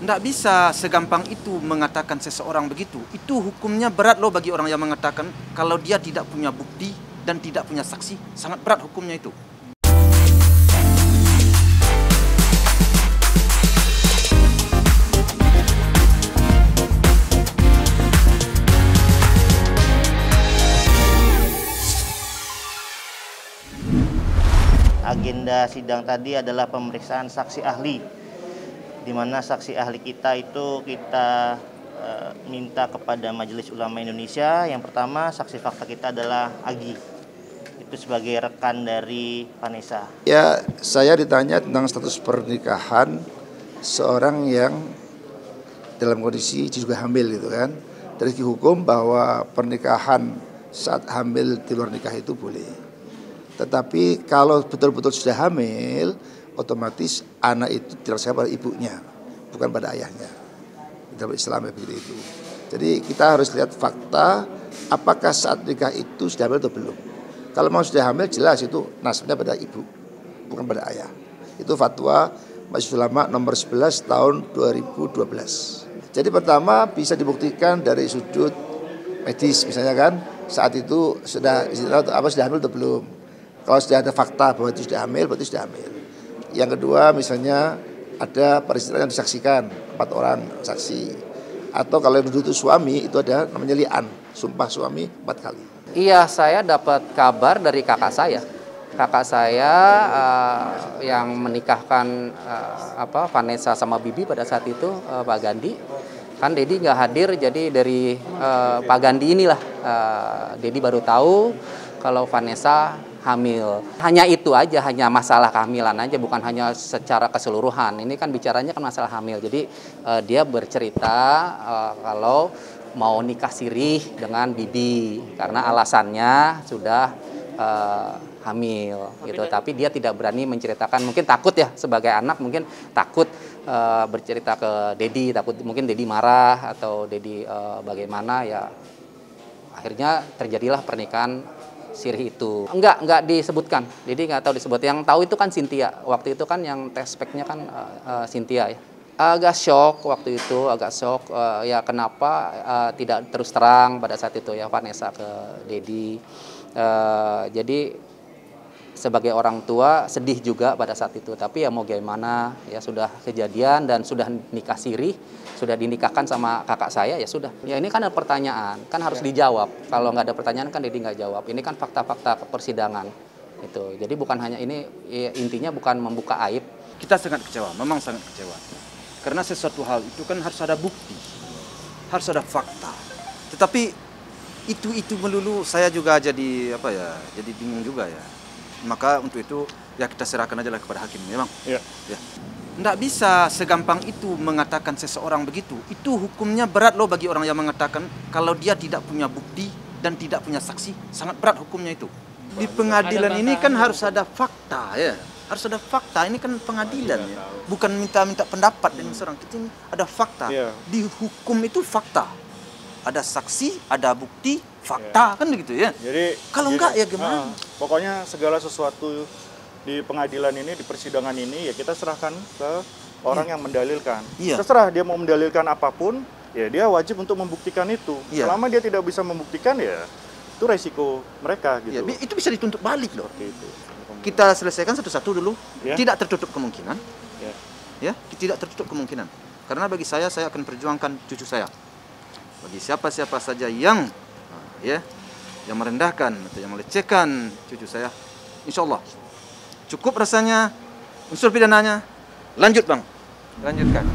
Nggak bisa segampang itu mengatakan seseorang begitu. Itu hukumnya berat loh bagi orang yang mengatakan kalau dia tidak punya bukti dan tidak punya saksi. Sangat berat hukumnya itu. Agenda sidang tadi adalah pemeriksaan saksi ahli, di mana saksi ahli kita itu kita minta kepada Majelis Ulama Indonesia. Yang pertama, saksi fakta kita adalah Agi, itu sebagai rekan dari Vanessa. Ya, saya ditanya tentang status pernikahan seorang yang dalam kondisi juga hamil gitu kan. Dari segi hukum bahwa pernikahan saat hamil di luar nikah itu boleh. Tetapi kalau betul-betul sudah hamil, otomatis anak itu dirasakan pada ibunya, bukan pada ayahnya. Dalam Islam begitu itu. Jadi kita harus lihat fakta, apakah saat nikah itu sudah hamil atau belum. Kalau memang sudah hamil, jelas itu nasabnya pada ibu, bukan pada ayah. Itu fatwa Majelis Ulama nomor 11 tahun 2012. Jadi pertama bisa dibuktikan dari sudut medis, misalnya kan saat itu sudah hamil atau belum. Kalau sudah ada fakta bahwa itu sudah hamil, berarti sudah hamil. Yang kedua misalnya ada peristiwa yang disaksikan 4 orang saksi. Atau kalau yang duduk itu suami, itu ada namanya li'an, sumpah suami 4 kali. Iya, saya dapat kabar dari kakak saya. Kakak saya yang menikahkan Vanessa sama Bibi pada saat itu, Pak Gandhi. Kan Dedi nggak hadir, jadi dari Pak Gandhi inilah Dedi baru tahu kalau Vanessa hamil. Hanya itu aja, hanya masalah kehamilan aja, bukan hanya secara keseluruhan. Ini kan bicaranya kan masalah hamil. Jadi dia bercerita kalau mau nikah sirih dengan Bibi karena alasannya sudah hamil gitu. Tapi dia tidak berani menceritakan, mungkin takut ya sebagai anak, mungkin takut bercerita ke Dedi, takut mungkin Dedi marah atau Dedi bagaimana ya. Akhirnya terjadilah pernikahan sirih itu. Enggak disebutkan. Jadi nggak tahu disebut. Yang tahu itu kan Cynthia. Waktu itu kan yang tes speknya kan Cynthia ya. Agak shock waktu itu, agak shock. Ya kenapa tidak terus terang pada saat itu ya Vanessa ke Dedi. Jadi sebagai orang tua sedih juga pada saat itu. Tapi ya mau gimana, ya sudah kejadian dan sudah nikah sirih, sudah dinikahkan sama kakak saya, ya sudah. Ya ini kan ada pertanyaan, kan harus dijawab. Kalau nggak ada pertanyaan kan Dedi nggak jawab. Ini kan fakta-fakta persidangan. Itu. Jadi bukan hanya ini, intinya bukan membuka aib. Kita sangat kecewa, memang sangat kecewa. Karena sesuatu hal itu kan harus ada bukti, harus ada fakta. Tetapi itu melulu saya juga jadi jadi bingung juga ya. Maka untuk itu ya kita serahkan aja lah kepada hakim memang. Ya. Nggak bisa segampang itu mengatakan seseorang begitu. Itu hukumnya berat loh bagi orang yang mengatakan kalau dia tidak punya bukti dan tidak punya saksi. Sangat berat hukumnya itu. Di pengadilan ini kan harus ada fakta ya. Harus ada fakta, ini kan pengadilan ya. Bukan minta pendapat dengan seorang. Kita ini ada fakta. Di hukum itu fakta. Ada saksi, ada bukti, fakta kan begitu ya. Jadi kalau enggak ya gimana? Pokoknya segala sesuatu di pengadilan ini, di persidangan ini ya kita serahkan ke orang yang mendalilkan. Terserah dia mau mendalilkan apapun, ya dia wajib untuk membuktikan itu. Selama dia tidak bisa membuktikan ya itu resiko mereka gitu. Itu bisa dituntut balik loh. Gitu. Kita selesaikan satu-satu dulu. Tidak tertutup kemungkinan. Ya, tidak tertutup kemungkinan. Karena bagi saya akan perjuangkan cucu saya. Bagi siapa-siapa saja yang merendahkan atau yang melecehkan cucu saya, insya Allah cukup rasanya unsur pidananya. Lanjut bang, lanjutkan.